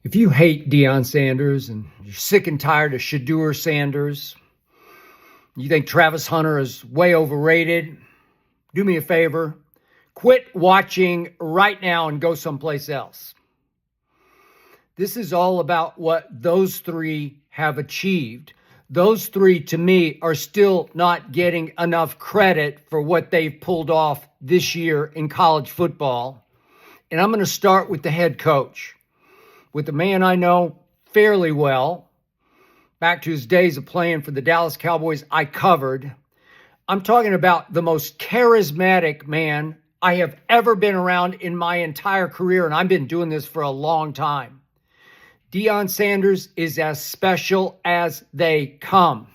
If you hate Deion Sanders and you're sick and tired of Shedeur Sanders, you think Travis Hunter is way overrated, do me a favor. Quit watching right now and go someplace else. This is all about what those three have achieved. Those three, to me, are still not getting enough credit for what they've pulled off this year in college football. And I'm going to start with the head coach, with a man I know fairly well. Back to his days of playing for the Dallas Cowboys, I covered. I'm talking about the most charismatic man I have ever been around in my entire career, and I've been doing this for a long time. Deion Sanders is as special as they come.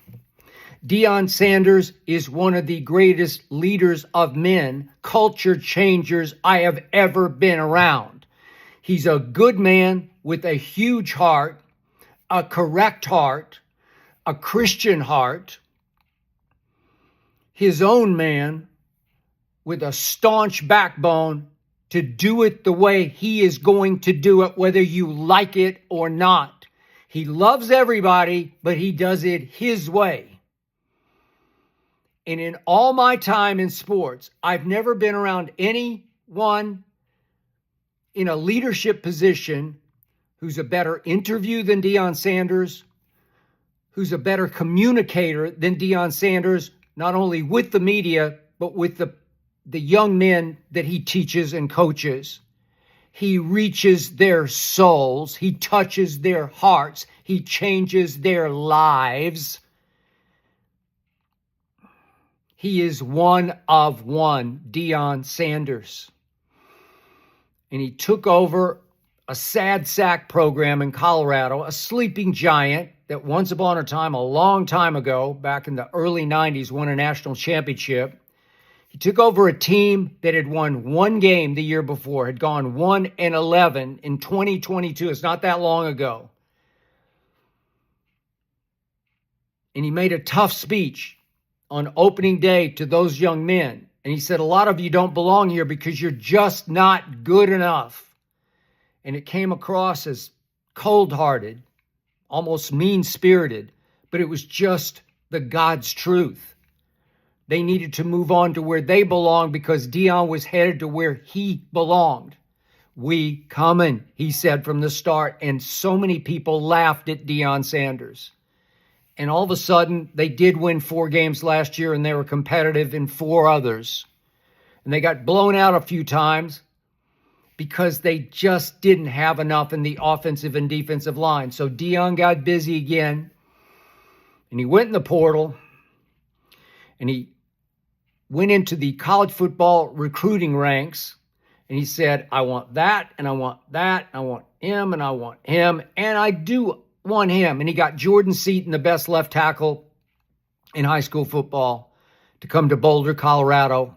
Deion Sanders is one of the greatest leaders of men, culture changers I have ever been around. He's a good man with a huge heart, a correct heart, a Christian heart, his own man with a staunch backbone to do it the way he is going to do it, whether you like it or not. He loves everybody, but he does it his way. And in all my time in sports, I've never been around anyone in a leadership position who's a better interview than Deion Sanders, who's a better communicator than Deion Sanders, not only with the media, but with the young men that he teaches and coaches. He reaches their souls. He touches their hearts. He changes their lives. He is one of one, Deion Sanders. And he took over a sad sack program in Colorado, a sleeping giant that once upon a time, a long time ago, back in the early 90s, won a national championship. He took over a team that had won one game the year before, had gone 1-11 in 2022. It's not that long ago. And he made a tough speech on opening day to those young men. And he said, a lot of you don't belong here because you're just not good enough. And it came across as cold-hearted, almost mean-spirited, but it was just the God's truth. They needed to move on to where they belong because Deion was headed to where he belonged. We coming, he said from the start, and so many people laughed at Deion Sanders. And all of a sudden, they did win 4 games last year, and they were competitive in 4 others. And they got blown out a few times because they just didn't have enough in the offensive and defensive line. So Deion got busy again, and he went in the portal, and he went into the college football recruiting ranks, and he said, I want that, and I want that, and I want him, and I want him, and I do want him. And he got Jordan Seaton, the best left tackle in high school football, to come to Boulder, Colorado.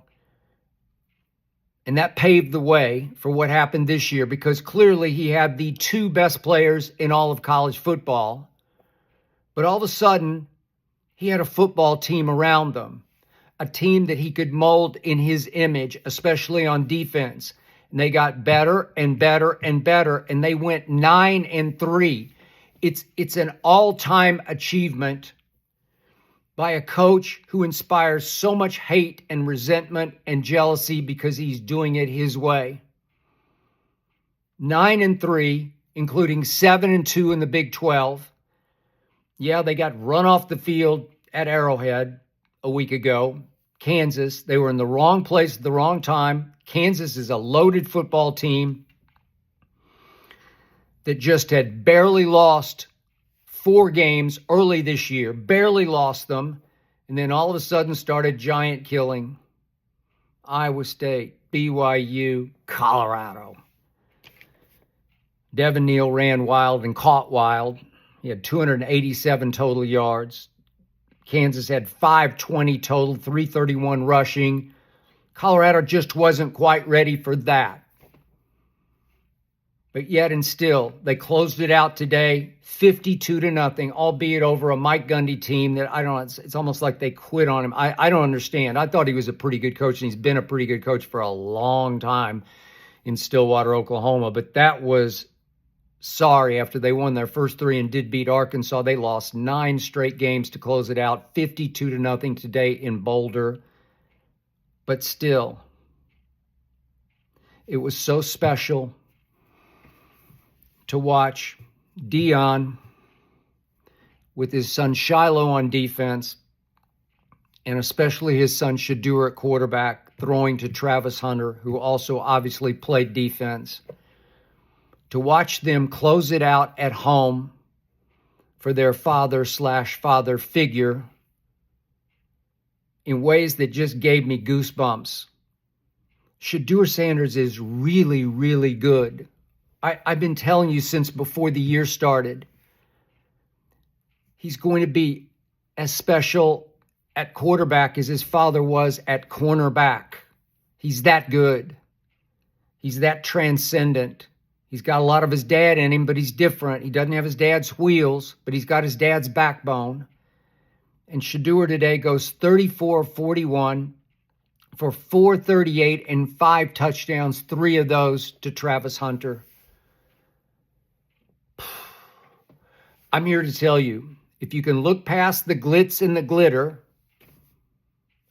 And that paved the way for what happened this year because clearly he had the 2 best players in all of college football. But all of a sudden, he had a football team around them, a team that he could mold in his image, especially on defense. And they got better and better and better, and they went 9-3. It's an all-time achievement by a coach who inspires so much hate and resentment and jealousy because he's doing it his way. 9-3, including 7-2 in the Big 12. Yeah, they got run off the field at Arrowhead a week ago. Kansas, they were in the wrong place at the wrong time. Kansas is a loaded football team that just had barely lost 4 games early this year, barely lost them, and then all of a sudden started giant killing. Iowa State, BYU, Colorado. Devin Neal ran wild and caught wild. He had 287 total yards. Kansas had 520 total, 331 rushing. Colorado just wasn't quite ready for that. But yet and still, they closed it out today, 52-0, albeit over a Mike Gundy team that I don't know, it's almost like they quit on him. I don't understand. I thought he was a pretty good coach, and he's been a pretty good coach for a long time in Stillwater, Oklahoma. But that was sorry after they won their first 3 and did beat Arkansas. They lost 9 straight games to close it out, 52-0 today in Boulder. But still, it was so special to watch Deion with his son Shiloh on defense, and especially his son Shedeur at quarterback, throwing to Travis Hunter, who also obviously played defense. To watch them close it out at home for their father/father figure in ways that just gave me goosebumps. Shedeur Sanders is really, really good. I've been telling you since before the year started, he's going to be as special at quarterback as his father was at cornerback. He's that good. He's that transcendent. He's got a lot of his dad in him, but he's different. He doesn't have his dad's wheels, but he's got his dad's backbone. And Shedeur today goes 34-41 for 438 and 5 touchdowns, 3 of those to Travis Hunter. I'm here to tell you, if you can look past the glitz and the glitter,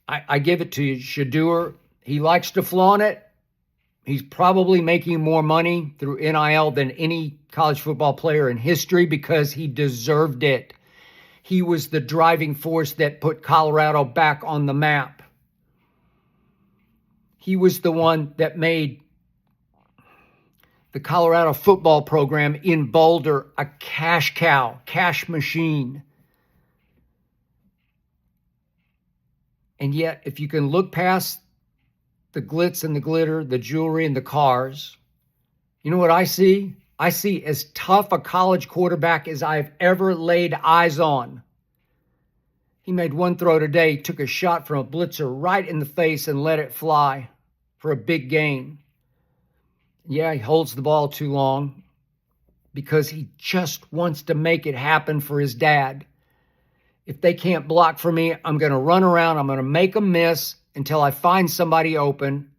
I give it to you. Shedeur, he likes to flaunt it. He's probably making more money through NIL than any college football player in history because he deserved it. He was the driving force that put Colorado back on the map. He was the one that made the Colorado football program in Boulder a cash cow, cash machine. And yet, if you can look past the glitz and the glitter, the jewelry and the cars, you know what I see? I see as tough a college quarterback as I've ever laid eyes on. He made one throw today, took a shot from a blitzer right in the face and let it fly for a big gain. Yeah, he holds the ball too long because he just wants to make it happen for his dad. If they can't block for me, I'm going to run around. I'm going to make them miss until I find somebody open.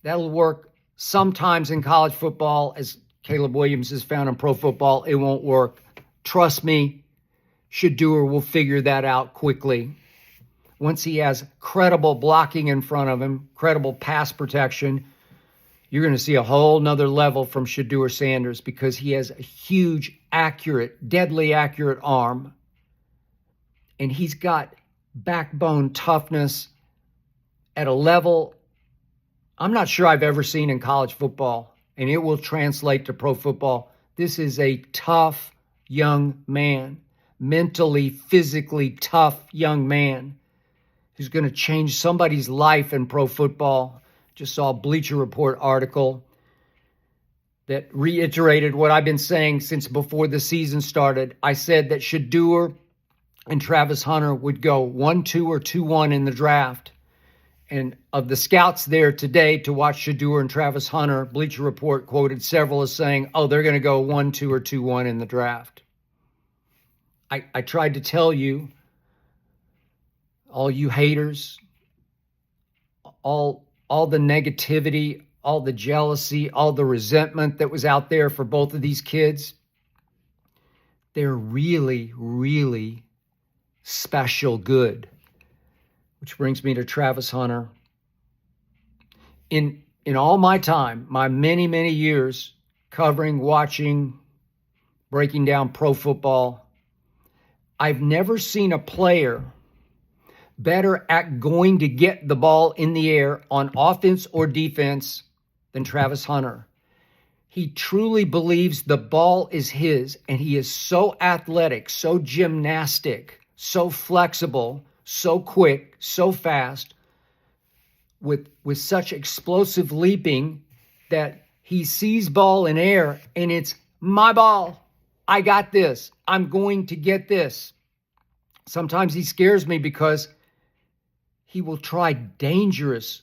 That'll work sometimes in college football, as Caleb Williams has found in pro football. It won't work. Trust me, Shedeur will figure that out quickly. Once he has credible blocking in front of him, credible pass protection, you're going to see a whole nother level from Shedeur Sanders because he has a huge, accurate, deadly accurate arm. And he's got backbone toughness at a level I'm not sure I've ever seen in college football, and it will translate to pro football. This is a tough young man, mentally, physically tough young man who's going to change somebody's life in pro football. Just saw a Bleacher Report article that reiterated what I've been saying since before the season started. I said that Shedeur and Travis Hunter would go 1-2 or 2-1 in the draft. And of the scouts there today to watch Shedeur and Travis Hunter, Bleacher Report quoted several as saying, oh, they're going to go 1-2 or 2-1 in the draft. I tried to tell you, all you haters, all the negativity, all the jealousy, all the resentment that was out there for both of these kids, they're really, really special good. Which brings me to Travis Hunter. In all my time, my many, many years covering, watching, breaking down pro football, I've never seen a player better at going to get the ball in the air on offense or defense than Travis Hunter. He truly believes the ball is his, and he is so athletic, so gymnastic, so flexible, so quick, so fast, with such explosive leaping that he sees ball in air and it's my ball. I got this. I'm going to get this. Sometimes he scares me because he will try dangerous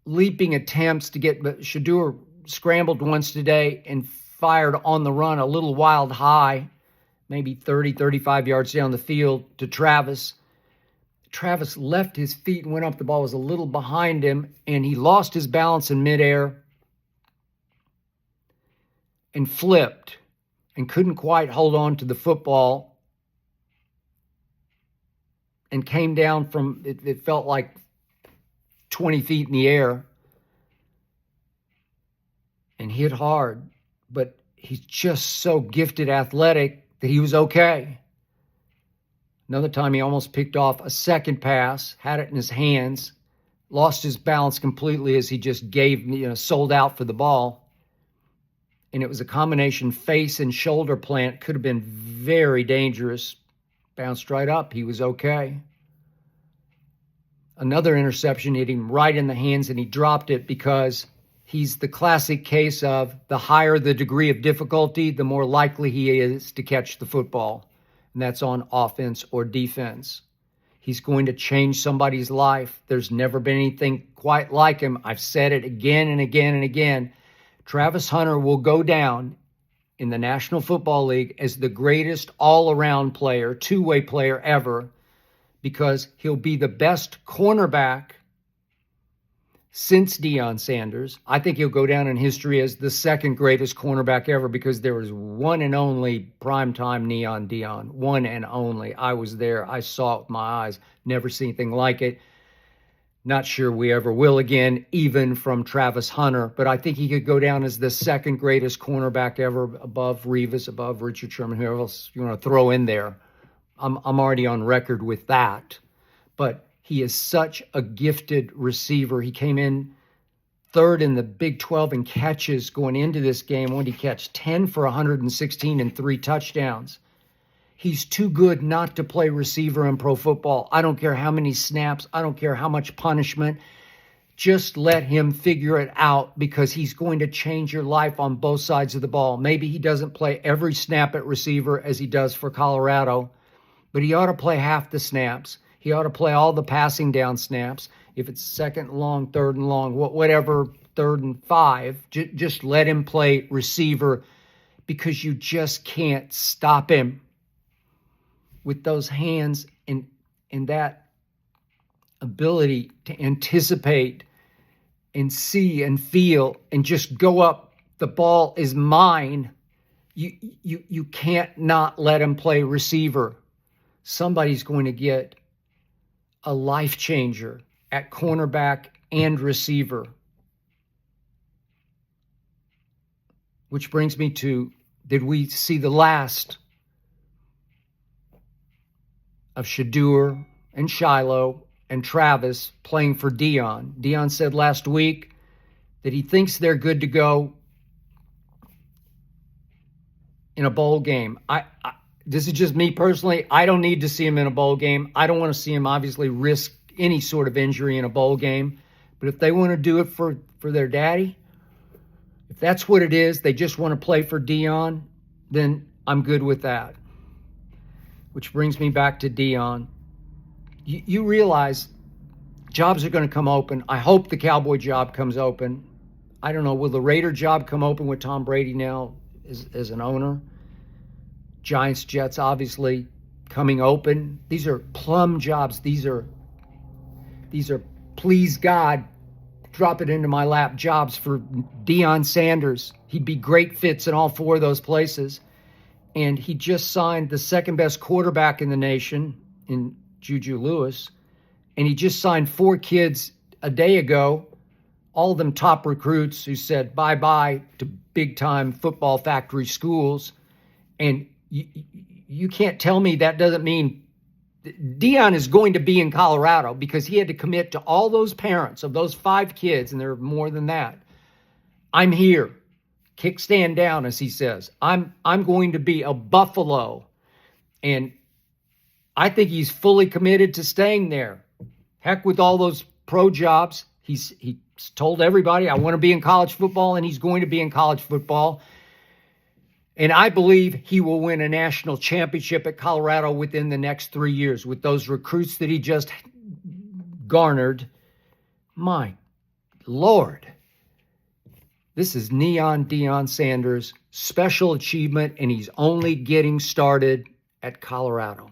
leaping attempts to get, but Shedeur scrambled once today and fired on the run a little wild high, maybe 30, 35 yards down the field to Travis. Travis left his feet and went up. The ball was a little behind him, and he lost his balance in midair and flipped. and couldn't quite hold on to the football and came down from, it felt like 20 feet in the air and hit hard. But he's just so gifted athletic that he was okay. Another time he almost picked off a second pass, had it in his hands, lost his balance completely as he just sold out for the ball. And it was a combination face and shoulder plant. Could have been very dangerous. Bounced right up. He was okay. Another interception hit him right in the hands, and he dropped it because he's the classic case of the higher the degree of difficulty, the more likely he is to catch the football. And that's on offense or defense. He's going to change somebody's life. There's never been anything quite like him. I've said it again and again and again. Travis Hunter will go down in the National Football League as the greatest all-around player, two-way player ever, because he'll be the best cornerback since Deion Sanders. I think he'll go down in history as the second greatest cornerback ever, because there was one and only primetime Neon Deion. One and only. I was there. I saw it with my eyes. Never seen anything like it. Not sure we ever will again, even from Travis Hunter. But I think he could go down as the second greatest cornerback ever, above Revis, above Richard Sherman, whoever else you want to throw in there. I'm already on record with that. But he is such a gifted receiver. He came in third in the Big 12 in catches going into this game. When he catch 10 for 116 and 3 touchdowns. He's too good not to play receiver in pro football. I don't care how many snaps. I don't care how much punishment. Just let him figure it out, because he's going to change your life on both sides of the ball. Maybe he doesn't play every snap at receiver as he does for Colorado, but he ought to play half the snaps. He ought to play all the passing down snaps. If it's second and long, third and long, whatever, 3rd and 5, just let him play receiver, because you just can't stop him with those hands and that ability to anticipate and see and feel and just go up. The ball is mine. You can't not let him play receiver. Somebody's going to get a life changer at cornerback and receiver. Which brings me to, did we see the last of Shedeur and Shiloh and Travis playing for Deion? Deion said last week that he thinks they're good to go in a bowl game. This is just me personally. I don't need to see him in a bowl game. I don't want to see him obviously risk any sort of injury in a bowl game. But if they want to do it for their daddy, if that's what it is, they just want to play for Deion, then I'm good with that. Which brings me back to Deion. You realize jobs are going to come open. I hope the Cowboy job comes open. I don't know, will the Raider job come open with Tom Brady now as an owner? Giants, Jets, obviously coming open. These are plum jobs. These are please God, drop it into my lap jobs for Deion Sanders. He'd be great fits in all 4 of those places. And he just signed the second best quarterback in the nation in Juju Lewis. And he just signed 4 kids a day ago, all of them top recruits who said bye-bye to big-time football factory schools. And you can't tell me that doesn't mean Deion is going to be in Colorado, because he had to commit to all those parents of those 5 kids, and there are more than that. I'm here. Kickstand down, as he says. I'm going to be a Buffalo. And I think he's fully committed to staying there. Heck with all those pro jobs. He's told everybody, I want to be in college football, and he's going to be in college football. And I believe he will win a national championship at Colorado within the next 3 years with those recruits that he just garnered. My Lord. This is Neon Deion Sanders' special achievement, and he's only getting started at Colorado.